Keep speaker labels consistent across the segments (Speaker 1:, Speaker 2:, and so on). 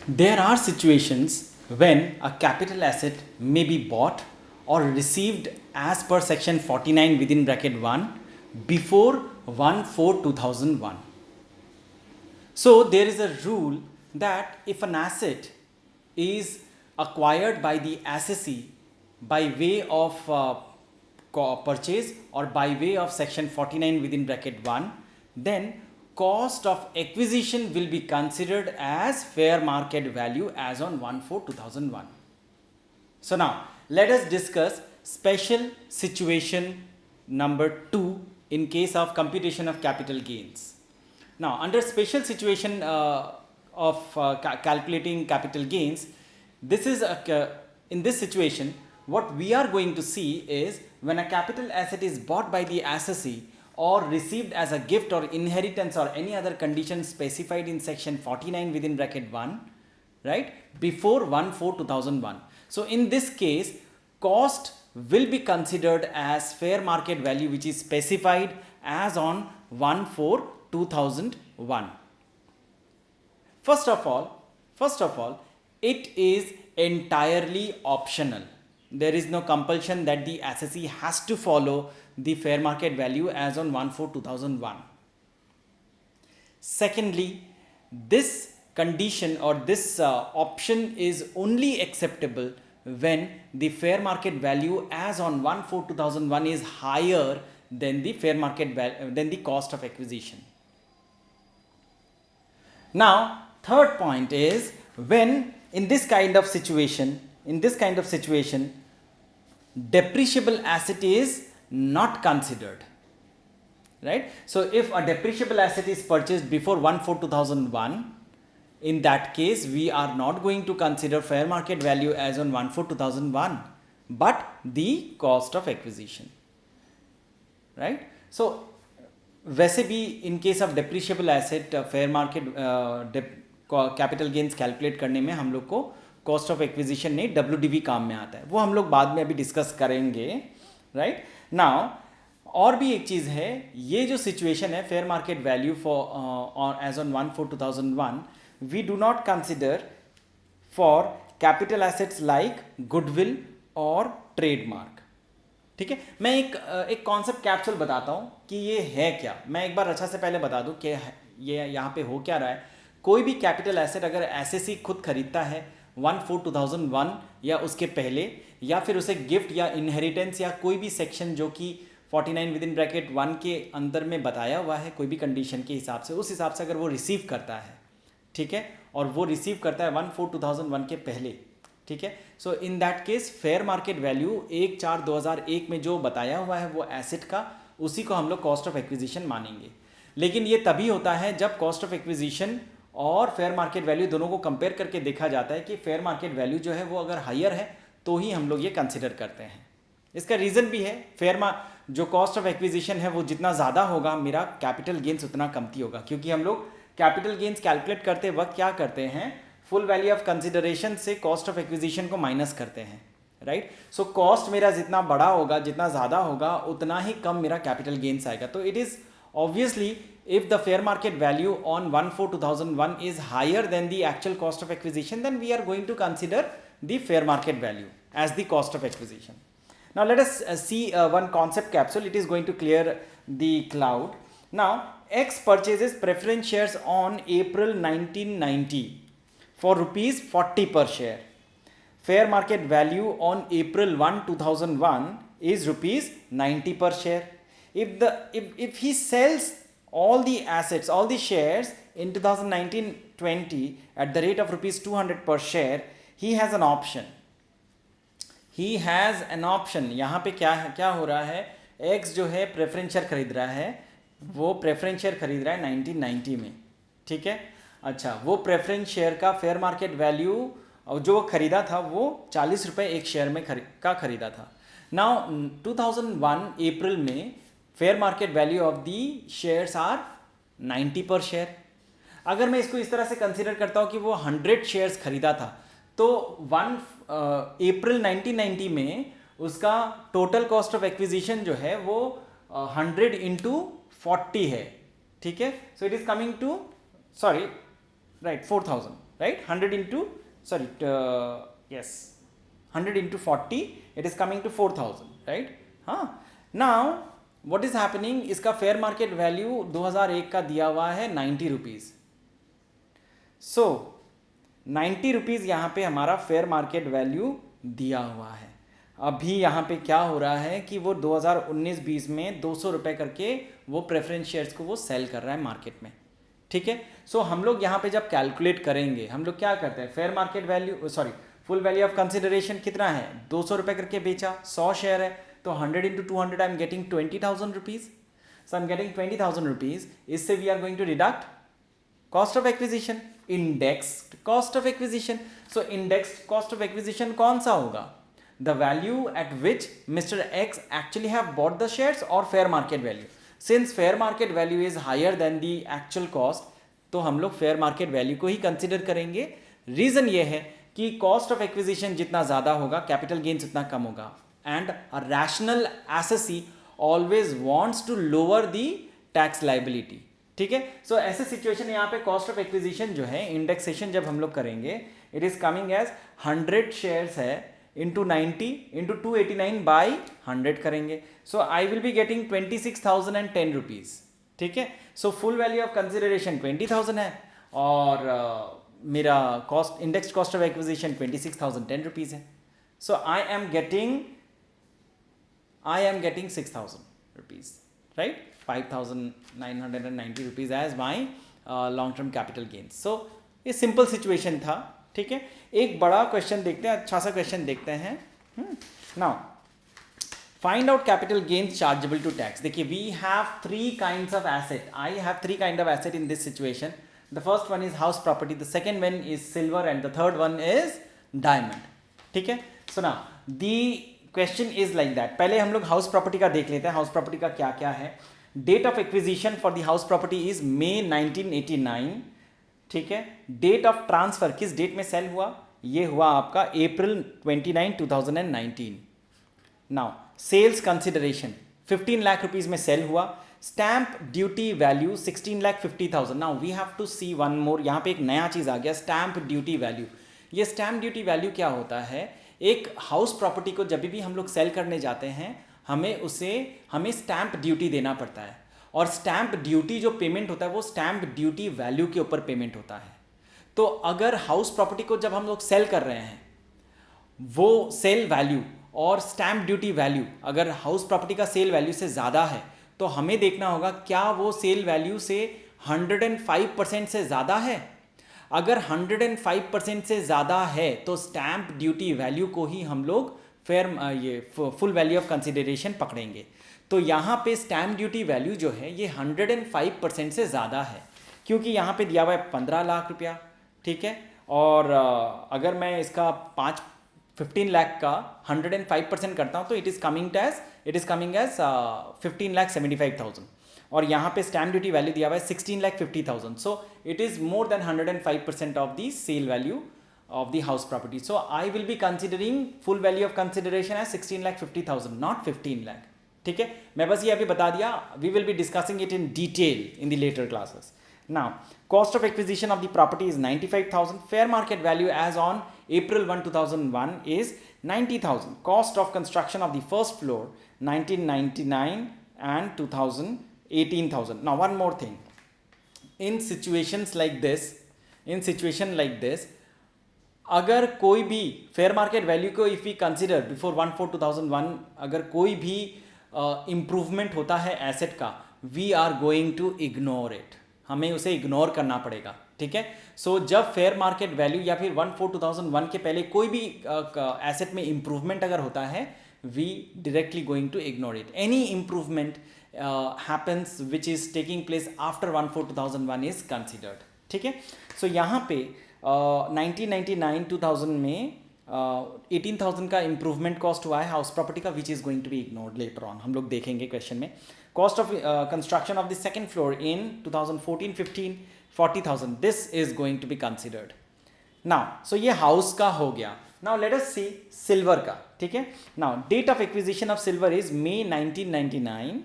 Speaker 1: There are situations when a capital asset may be bought or received as per section 49 within bracket 1 before 1/4/2001. So there is a rule that if an asset is acquired by the assessee by way of purchase or by way of section 49 within bracket 1, then cost of acquisition will be considered as fair market value as on 1/4/2001. So now let us discuss special situation number 2 in case of computation of capital gains. Now under special situation of calculating capital gains, this is in this situation what we are going to see is when a capital asset is bought by the assessee or received as a gift or inheritance or any other condition specified in section 49 within bracket 1, right, before 1/4/2001. So in this case, cost will be considered as fair market value which is specified as on 1/4/2001. First of all, it is entirely optional. There is no compulsion that the assessee has to follow the fair market value as on 1/4/2001. Secondly, this condition or this option is only acceptable when the fair market value as on 1/4/2001 is higher than the fair market value than the cost of acquisition. Now, third point is when in this kind of situation, depreciable asset is not considered, right? So if a depreciable asset is purchased before 1/4/2001, in that case we are not going to consider fair market value as on 1/4/2001 but the cost of acquisition, right? So वैसे भी in case of depreciable asset fair market capital gains calculate करने में हम लोग को cost of acquisition नहीं WDV काम में आता है, वो हम लोग बाद में अभी डिस्कस करेंगे, राइट? नाउ और भी एक चीज़ है, ये जो सिचुएशन है fair market value for as on 1/4/2001, we do not consider for capital assets like goodwill और ट्रेडमार्क, ठीक है? मैं एक कॉन्सेप्ट कैप्सूल बताता हूँ कि ये है क्या। मैं एक बार अच्छा से पहले बता दूँ कि ये यहाँ पे हो क्या रहा है। कोई भी कैपिटल एसेट अगर एसएससी खुद खरीदता है 1/4/2001 या उसके पहले, या फिर उसे गिफ्ट या इनहेरिटेंस या कोई भी सेक्शन जो कि 49 विद इन ब्रैकेट 1 के अंदर में बताया हुआ है कोई भी कंडीशन के हिसाब से, उस हिसाब से अगर वो रिसीव करता है, ठीक है, और वो रिसीव करता है 1/4/2001 के पहले, ठीक है, so in that case fair market value 1/4/2001 में जो बताया हुआ है वो एसेट का, उसी को हम लोग कॉस्ट ऑफ एक्विजिशन मानेंगे। लेकिन ये तभी होता है जब कॉस्ट ऑफ एक्विजिशन और फेयर मार्केट वैल्यू दोनों को कंपेयर करके देखा जाता है कि फेयर मार्केट वैल्यू जो है वो अगर हायर है तो ही हम लोग ये कंसिडर करते हैं। इसका रीज़न भी है, जो कॉस्ट ऑफ एक्विजिशन है वो जितना ज़्यादा होगा मेरा कैपिटल गेन्स उतना कमती होगा, क्योंकि हम लोग कैपिटल गेन्स कैलकुलेट करते वक्त क्या करते हैं, फुल वैल्यू ऑफ कंसिडरेशन से कॉस्ट ऑफ एक्विजिशन को माइनस करते हैं, राइट? सो कॉस्ट मेरा जितना बड़ा होगा, जितना ज़्यादा होगा, उतना ही कम मेरा कैपिटल गेन्स आएगा। तो it is obviously if the fair market value on 1/4/2001 is higher than the actual cost of acquisition, then we are going to consider the fair market value as the cost of acquisition. Now let us see one concept capsule. It is going to clear the cloud. Now X purchases preference shares on April 1990 for rupees 40 per share. Fair market value on April 1, 2001 is rupees 90 per share. If he sells all the assets, all the shares in 2019-20 at the rate of rupees 200 per share, he has an option. यहाँ पे क्या हो रहा है, X जो है preference share खरीद रहा है, वो प्रेफरेंस शेयर खरीद रहा है 1990 में, ठीक है? अच्छा, वो प्रेफरेंस शेयर का फेयर मार्केट वैल्यू जो वो खरीदा था वो 40 रुपये एक शेयर में खरीदा था। नाउ 2001 अप्रैल में fair market value of the shares are 90 per share. अगर मैं इसको इस तरह से कंसीडर करता हूँ कि वो 100 शेयर्स खरीदा था, तो 1 अप्रैल 1990 में उसका टोटल कॉस्ट ऑफ एक्विजिशन जो है वो 100 इंटू 40 है, ठीक है? So it is coming to 4000, right? 100 into, sorry, yes, 100 into 40, it is coming to 4000, right? हाँ, now what is happening, इसका फेयर मार्केट वैल्यू 2001 का दिया हुआ है 90 रुपीज़. सो 90 रुपीज़ यहाँ पे हमारा फेयर मार्केट वैल्यू दिया हुआ है. अभी यहाँ पे क्या हो रहा है कि वो 2019-20 में 200 रुपये करके वो प्रेफरेंस शेयर्स को वो सेल कर रहा है मार्केट में. ठीक है. सो हम लोग यहाँ पे जब कैलकुलेट करेंगे, हम लोग क्या करते हैं, fair market value, sorry, full value of consideration कितना है, 200 रुपये करके बेचा, 100 शेयर है, तो 100 into 200 I am getting 20,000 rupees. So I am getting 20,000 rupees. इससे we are going to deduct cost of acquisition, indexed cost of acquisition. So indexed cost of acquisition कौन सा होगा, the value at which Mr. X actually have bought the shares or fair market value. Since fair market value is higher than the actual cost, तो हम लोग fair market value को ही consider करेंगे. Reason ये है कि cost of acquisition जितना ज़्यादा होगा, capital gains उतना कम होगा. And a rational assessee always wants to lower the tax liability. ठीक है. सो ऐसे सिचुएशन यहाँ पे cost of acquisition जो है, indexation जब हम लोग करेंगे, it is coming as 100 shares है इंटू 90 इंटू 289 बाई 100 करेंगे. So I will be getting 26,010 rupees. ठीक है. So full value of consideration 20,000 है और मेरा cost, index cost of acquisition 26,010 rupees है. So I am getting 6,000 rupees, right, 5,990 rupees as my long term capital gains. So ये simple situation था. ठीक है. एक बड़ा क्वेश्चन देखते हैं, अच्छा सा क्वेश्चन देखते हैं. Now find out capital gains chargeable to tax. देखिए, we have 3 kinds of asset. I have 3 kind of asset in this situation. The first one is house property, the second one is silver and the third one is diamond. ठीक है. So now the question is like that. पहले हम लोग house property का देख लेते हैं. House property का क्या क्या है. Date of acquisition for the house property is May 1989. ठीक है. डेट ऑफ ट्रांसफर, किस डेट में सेल हुआ, ये हुआ आपका April 29, 2019. Now sales consideration 15 lakh rupees में सेल हुआ. Stamp duty value 16,50,000. Now we have to see one more. यहाँ पे एक नया चीज़ आ गया, स्टैंप ड्यूटी वैल्यू. ये स्टैंप ड्यूटी वैल्यू क्या होता है, एक हाउस प्रॉपर्टी को जब भी हम लोग सेल करने जाते हैं, हमें स्टैंप ड्यूटी देना पड़ता है. और स्टैंप ड्यूटी जो पेमेंट होता है वो स्टैंप ड्यूटी वैल्यू के ऊपर पेमेंट होता है. तो अगर हाउस प्रॉपर्टी को जब हम लोग सेल कर रहे हैं, वो सेल वैल्यू और स्टैंप ड्यूटी वैल्यू अगर हाउस प्रॉपर्टी का सेल वैल्यू से ज़्यादा है, तो हमें देखना होगा क्या वो सेल वैल्यू से 105% से ज़्यादा है. अगर 105% से ज़्यादा है तो स्टैंप ड्यूटी वैल्यू को ही हम लोग फुल वैल्यू ऑफ कंसिडरेशन पकड़ेंगे. तो यहाँ पे स्टैम्प ड्यूटी वैल्यू जो है ये 105% से ज़्यादा है, क्योंकि यहाँ पे दिया हुआ है 15 लाख रुपया. ठीक है. और अगर मैं इसका 15 लाख का 105% करता हूँ तो इट इज़ कमिंग एज 15,75,000. और यहाँ पे स्टैम्प ड्यूटी वैल्यू दिया हुआ है 16,50,000. So it is more than 105% of the sale value of the house property. So I will be considering full value of consideration as 16,50,000, not 15 lakh. ठीक है. मैं बस ये अभी बता दिया. We will be discussing it in detail in the later classes. Now, cost of acquisition of the property is 95,000. Fair market value as on April 1, 2001 is 90,000. Cost of construction of the first floor 1999 and 2000 18,000. Now one more thing. In situations like this, अगर कोई भी fair market value को if we consider before 1/4/2001, अगर कोई भी improvement होता है asset का, we are going to ignore it. हमें उसे इग्नोर करना पड़ेगा. ठीक है. सो जब फेयर मार्केट वैल्यू या फिर 1/4/2001 के पहले कोई भी एसेट में इम्प्रूवमेंट अगर होता है, we directly going to ignore it. Any improvement happens which is taking place after 1/4/2001 is considered. ठीक है. सो यहाँ पे 1999-2000 में 18,000 का इम्प्रूवमेंट कॉस्ट हुआ है हाउस प्रॉपर्टी का, which is going to be ignored later on. हम लोग देखेंगे क्वेश्चन में. Cost of construction of the second floor in 2014-15 40,000. This is going to be considered. Now so ये हाउस का हो गया. Now let us see silver का. ठीक है. Now date of acquisition of silver is May 1999.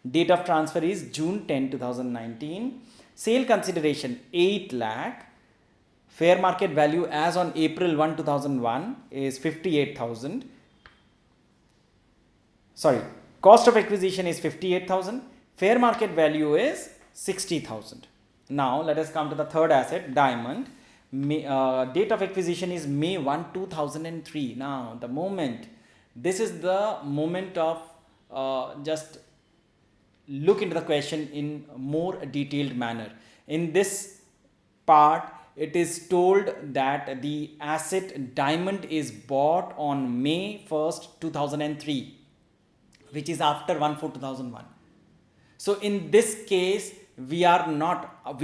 Speaker 1: Date of transfer is June 10, 2019. Sale consideration 8 lakh. fair market value as on April 1, 2001 is 58,000. Sorry, cost of acquisition is 58,000. Fair market value is 60,000. Now let us come to the third asset, diamond. Date of acquisition is May 1, 2003. Now the moment, this is the moment of just look into the question in more detailed manner. In this part, it is told that the asset diamond is bought on May 1st, 2003, which is after 1/4/2001. So in this case, we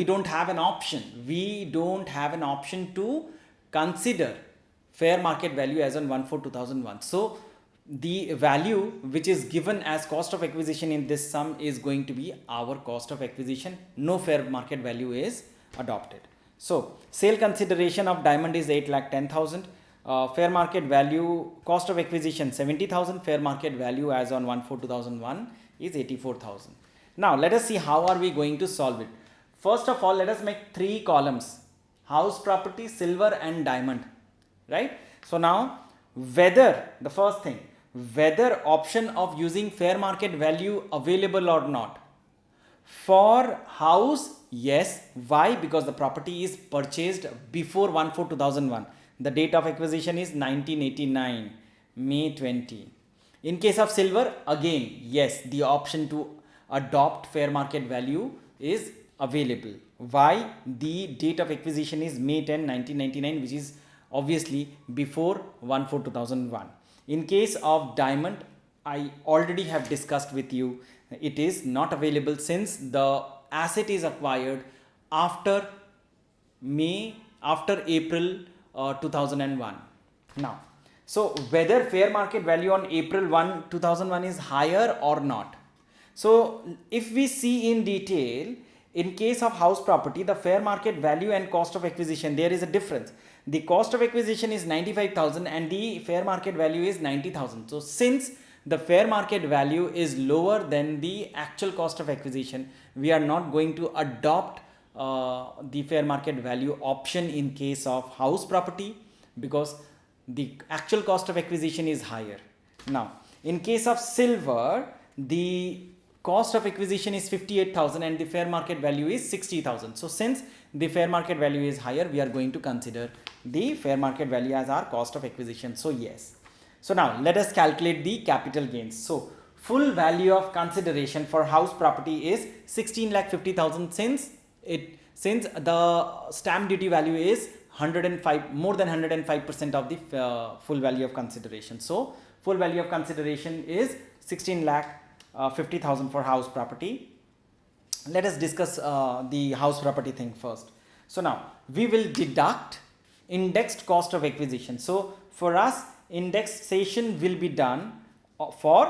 Speaker 1: don't have an option. We don't have an option to consider fair market value as on 1/4/2001. So the value which is given as cost of acquisition in this sum is going to be our cost of acquisition. No fair market value is adopted. So sale consideration of diamond is 8,10,000. Fair market value, cost of acquisition 70,000. Fair market value as on 1/4/2001 is 84,000. Now let us see how are we going to solve it. First of all, let us make 3 columns: house property, silver and diamond, right? So now the first thing, whether option of using fair market value available or not. For house, yes. Why? Because the property is purchased before 1/4/2001. The date of acquisition is 1989, May 20. In case of silver, again, yes, the option to adopt fair market value is available. Why? The date of acquisition is May 10, 1999, which is obviously before 1/4/2001. In case of diamond, I already have discussed with you, it is not available since the asset is acquired after April 2001. Now, so whether fair market value on April 1, 2001 is higher or not. So if we see in detail, in case of house property, the fair market value and cost of acquisition, there is a difference. The cost of acquisition is 95,000 and the fair market value is 90,000. So since the fair market value is lower than the actual cost of acquisition, we are not going to adopt the fair market value option in case of house property because the actual cost of acquisition is higher. Now, in case of silver, the cost of acquisition is 58,000 and the fair market value is 60,000. So since the fair market value is higher, we are going to consider the fair market value as our cost of acquisition. So yes. So now let us calculate the capital gains. So full value of consideration for house property is 16,50,000 since the stamp duty value is 105, more than 105% of the full value of consideration. So full value of consideration is 16,50,000 for house property. Let us discuss the house property thing first. So now we will deduct indexed cost of acquisition. So for us, indexation will be done for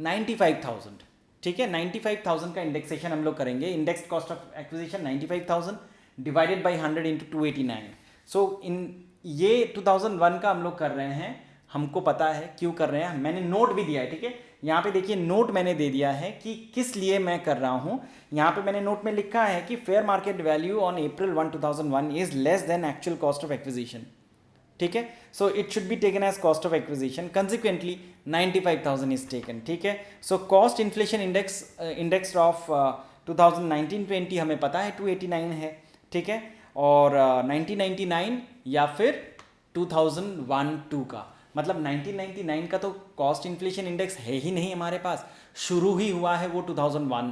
Speaker 1: 95,000. ठीक है, 95,000 का indexation हम लोग करेंगे. Indexed cost of acquisition 95,000 divided by 100 into 289. सो इन ये 2001 का हम लोग कर रहे हैं. हमको पता है क्यों कर रहे हैं, मैंने नोट भी दिया है. ठीक है, यहाँ पे देखिए नोट मैंने दे दिया है कि किस लिए मैं कर रहा हूँ. यहाँ पे मैंने नोट में लिखा है कि fair market value on April 1, 2001 is less than actual cost of acquisition. ठीक है, so it should be taken as cost of acquisition. Consequently 95,000 is taken. ठीक है, so cost inflation index of 2019-20 हमें पता है 289 है. ठीक है, और 1999 या फिर 2001-2 का, मतलब 1999 का तो कॉस्ट इन्फ्लेशन इंडेक्स है ही नहीं हमारे पास, शुरू ही हुआ है वो 2001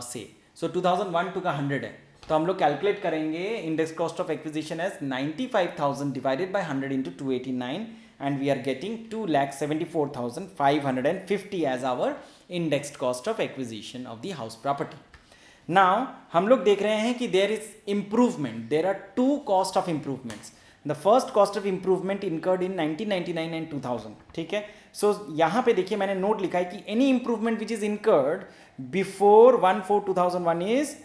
Speaker 1: से. सो 2001-2 का 100 है, तो हम लोग कैलकुलेट करेंगे index cost of acquisition as 95,000 divided by 100 into 289 and we are getting 2,74,550 as our indexed cost of acquisition of the house property. Now हम लोग देख रहे हैं कि there is improvement. There are two cost of improvements. The first cost of improvement incurred in 1999 and 2000. ठीक है, सो यहाँ पे देखिए मैंने नोट लिखा है कि any improvement which is incurred before 1/4/2001 is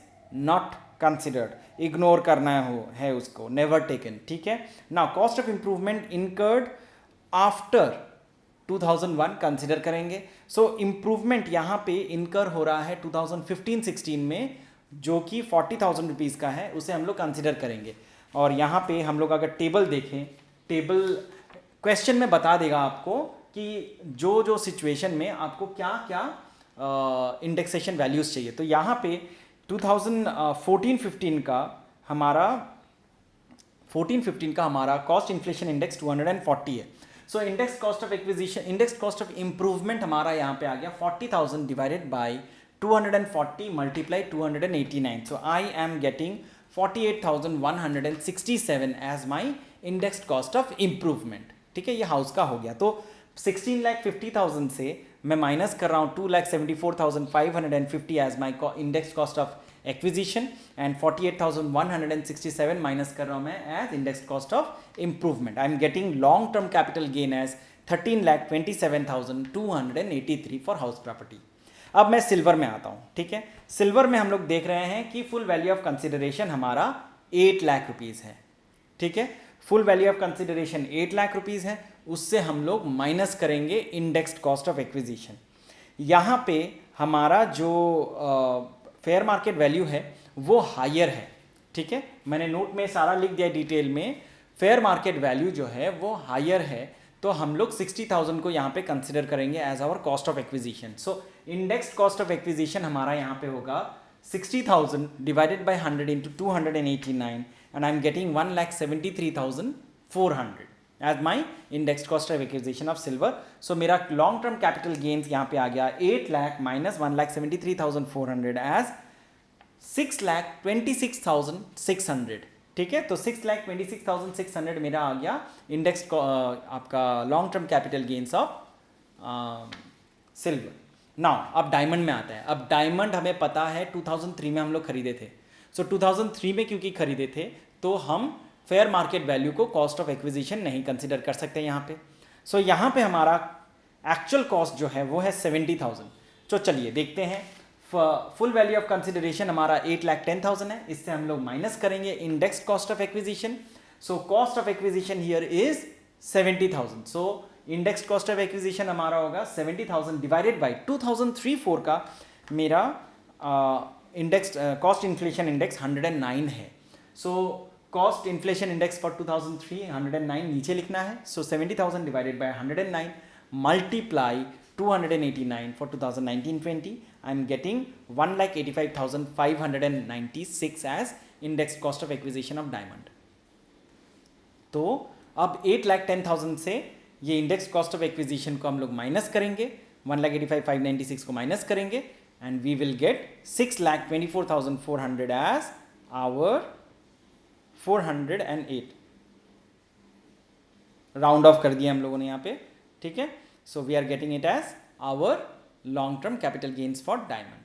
Speaker 1: not considered. Ignore करना है उसको, नेवर टेकन. ठीक है, now cost of improvement incurred after 2001 consider करेंगे. सो इम्प्रूवमेंट यहाँ पे इनकर हो रहा है 2015-16 में, जो कि 40,000 रुपीज़ का है, उसे हम लोग कंसिडर करेंगे. और यहाँ पे हम लोग अगर टेबल देखें, टेबल क्वेश्चन में बता देगा आपको कि जो जो सिचुएशन में आपको क्या क्या इंडेक्सेशन वैल्यूज़ चाहिए। तो यहाँ पे 2014-15 का हमारा 14-15 का हमारा कॉस्ट इन्फ्लेशन इंडेक्स 240 है। So index cost of acquisition, index cost of improvement हमारा यहाँ पे आ गया 40,000 divided by 240 multiply 289। So I am getting 48,167 as my index cost of improvement. ठीक है, ये हाउस का हो गया। तो 16,50,000 से मैं माइनस कर रहा हूँ 2,74,550 as my index cost of acquisition and 48,167 minus कर रहा हूँ मैं as index cost of improvement. I am getting long term capital gain as 13,27,283 for house property. अब मैं सिल्वर में आता हूँ। ठीक है, सिल्वर में हम लोग देख रहे हैं कि फुल वैल्यू ऑफ कंसिडरेशन हमारा 8 लाख रुपीज़ है। ठीक है, full value of consideration 8 lakh rupees है, उससे हम लोग माइनस करेंगे इंडेक्स्ड कॉस्ट ऑफ एक्विजिशन। यहाँ पे हमारा जो फेयर मार्केट वैल्यू है वो हायर है। ठीक है, मैंने नोट में सारा लिख दिया डिटेल में, फेयर मार्केट वैल्यू जो है वो हायर है, तो हम लोग 60,000 को यहाँ पे कंसिडर करेंगे as our cost of acquisition. So indexed cost of acquisition हमारा यहाँ पे होगा 60,000 divided by 100 into 289 and I'm getting 1,73,400 as my indexed cost of acquisition of silver. So मेरा long term capital gains यहाँ पे आ गया 8 लाख minus 1,73,400 as 6,26,600। ठीक है, तो 6,26,600 मेरा आ गया इंडेक्स आपका long term capital gains of silver. Now अब डायमंड में आता है। अब डायमंड हमें पता है 2003 में हम लोग खरीदे थे। सो 2003 में क्योंकि खरीदे थे तो हम फेयर मार्केट वैल्यू को कॉस्ट ऑफ एक्विजिशन नहीं कंसिडर कर सकते यहाँ पे। सो यहाँ पे हमारा एक्चुअल कॉस्ट जो है वो है 70,000। तो चलिए देखते हैं, फुल वैल्यू ऑफ कंसिडरेशन हमारा 8,10,000 है, इससे हम लोग माइनस करेंगे indexed cost of acquisition. So cost of acquisition here is 70,000। So indexed cost of acquisition हमारा होगा 70,000 डिवाइडेड बाई 2003-4 का मेरा इंडेक्स कॉस्ट इन्फ्लेशन इंडेक्स 109 है। So cost inflation index for 2003 109 नीचे लिखना है। So 70,000 divided by 109 multiply 289 for 2019-20 I am getting 1,85,596 as index cost of acquisition of diamond. तो अब 8,10,000 से ये इंडेक्स कॉस्ट ऑफ एक्विजिशन को हम लोग माइनस करेंगे, 1,85,596 को माइनस करेंगे and we will get 6,24,400 as our 408। Round off कर दिया हम लोगों ने यहाँ पे। ठीक है, so we are getting it as our long term capital gains for diamond.